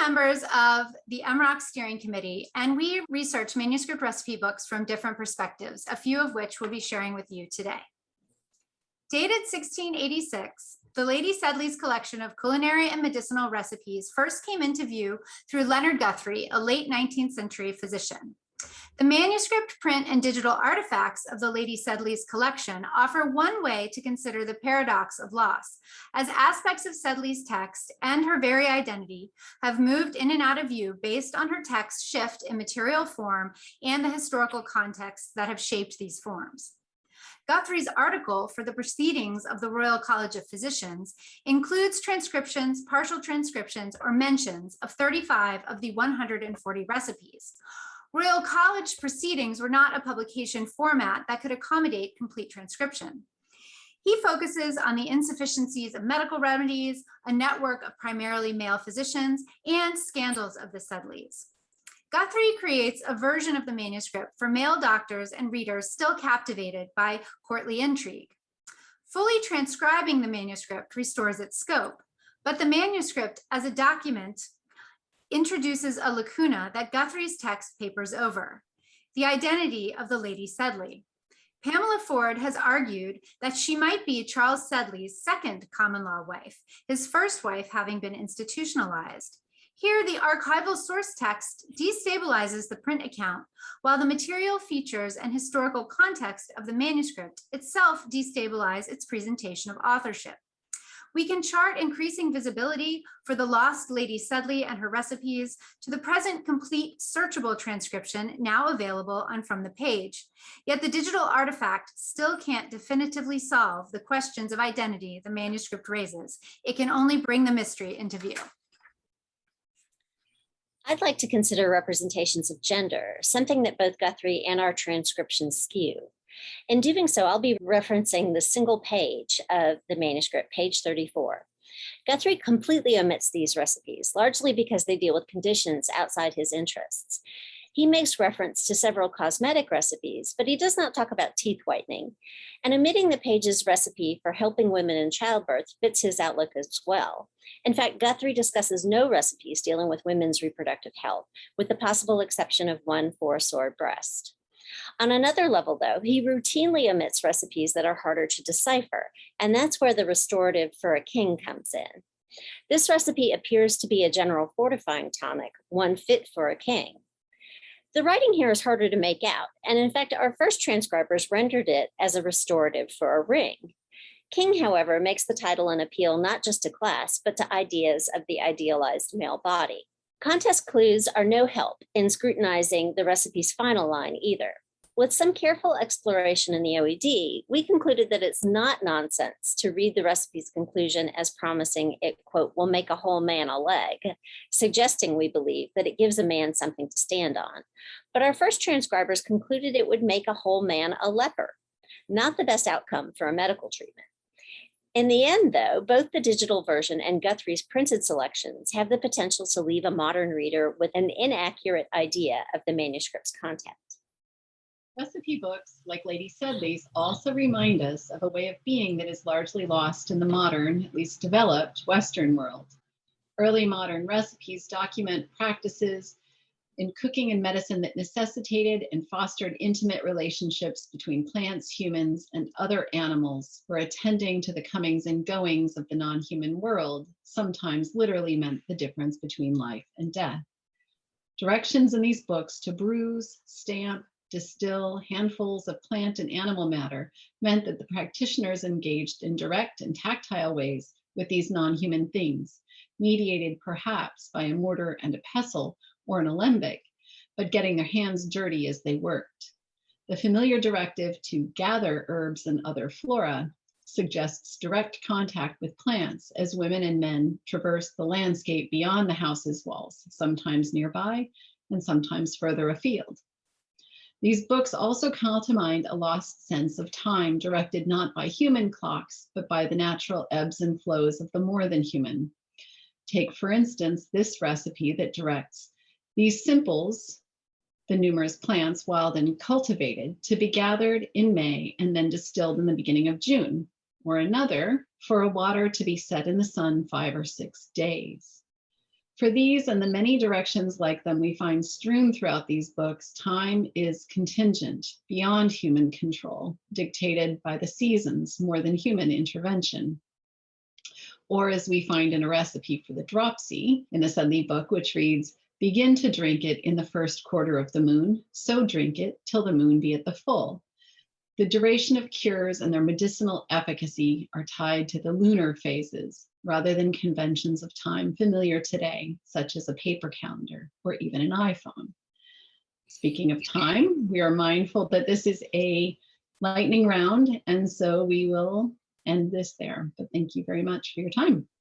members of the EMROC steering committee, and we research manuscript recipe books from different perspectives, a few of which we'll be sharing with you today. Dated 1686, the Lady Sedley's collection of culinary and medicinal recipes first came into view through Leonard Guthrie, a late 19th century physician. The manuscript, print, and digital artifacts of the Lady Sedley's collection offer one way to consider the paradox of loss, as aspects of Sedley's text and her very identity have moved in and out of view based on her text's shift in material form and the historical contexts that have shaped these forms. Guthrie's article for the Proceedings of the Royal College of Physicians includes transcriptions, partial transcriptions, or mentions of 35 of the 140 recipes. Royal College Proceedings were not a publication format that could accommodate complete transcription. He focuses on the insufficiencies of medical remedies, a network of primarily male physicians, and scandals of the Sedleys. Guthrie creates a version of the manuscript for male doctors and readers still captivated by courtly intrigue. Fully transcribing the manuscript restores its scope, but the manuscript as a document introduces a lacuna that Guthrie's text papers over: the identity of the Lady Sedley. Pamela Ford has argued that she might be Charles Sedley's second common law wife, his first wife having been institutionalized. Here, the archival source text destabilizes the print account, while the material features and historical context of the manuscript itself destabilize its presentation of authorship. We can chart increasing visibility for the lost Lady Sedley and her recipes to the present complete searchable transcription now available on From the Page. Yet the digital artifact still can't definitively solve the questions of identity the manuscript raises. It can only bring the mystery into view. I'd like to consider representations of gender, something that both Guthrie and our transcriptions skew. In doing so, I'll be referencing the single page of the manuscript, page 34. Guthrie completely omits these recipes, largely because they deal with conditions outside his interests. He makes reference to several cosmetic recipes, but he does not talk about teeth whitening. And omitting the page's recipe for helping women in childbirth fits his outlook as well. In fact, Guthrie discusses no recipes dealing with women's reproductive health, with the possible exception of one for a sore breast. On another level, though, he routinely omits recipes that are harder to decipher, and that's where the restorative for a king comes in. This recipe appears to be a general fortifying tonic, one fit for a king. The writing here is harder to make out, and in fact, our first transcribers rendered it as a restorative for a ring. King, however, makes the title an appeal not just to class, but to ideas of the idealized male body. Contest clues are no help in scrutinizing the recipe's final line either. With some careful exploration in the OED, we concluded that it's not nonsense to read the recipe's conclusion as promising it, quote, will make a whole man a leg, suggesting, we believe, that it gives a man something to stand on. But our first transcribers concluded it would make a whole man a leper, not the best outcome for a medical treatment. In the end, though, both the digital version and Guthrie's printed selections have the potential to leave a modern reader with an inaccurate idea of the manuscript's content. Recipe books, like Lady Sedley's, also remind us of a way of being that is largely lost in the modern, at least developed, Western world. Early modern recipes document practices in cooking and medicine that necessitated and fostered intimate relationships between plants, humans, and other animals, where attending to the comings and goings of the non-human world sometimes literally meant the difference between life and death. Directions in these books to bruise, stamp, distill handfuls of plant and animal matter meant that the practitioners engaged in direct and tactile ways with these non-human things, mediated perhaps by a mortar and a pestle or an alembic, but getting their hands dirty as they worked. The familiar directive to gather herbs and other flora suggests direct contact with plants as women and men traverse the landscape beyond the house's walls, sometimes nearby and sometimes further afield. These books also call to mind a lost sense of time directed not by human clocks, but by the natural ebbs and flows of the more than human. Take, for instance, this recipe that directs these simples, the numerous plants, wild and cultivated, to be gathered in May and then distilled in the beginning of June, or another, for a water to be set in the sun 5 or 6 days. For these and the many directions like them we find strewn throughout these books, time is contingent, beyond human control, dictated by the seasons more than human intervention. Or as we find in a recipe for the dropsy in the Sedley book, which reads, "Begin to drink it in the first quarter of the moon, so drink it till the moon be at the full." The duration of cures and their medicinal efficacy are tied to the lunar phases rather than conventions of time familiar today, such as a paper calendar or even an iPhone. Speaking of time, we are mindful that this is a lightning round, and so we will end this there. But thank you very much for your time.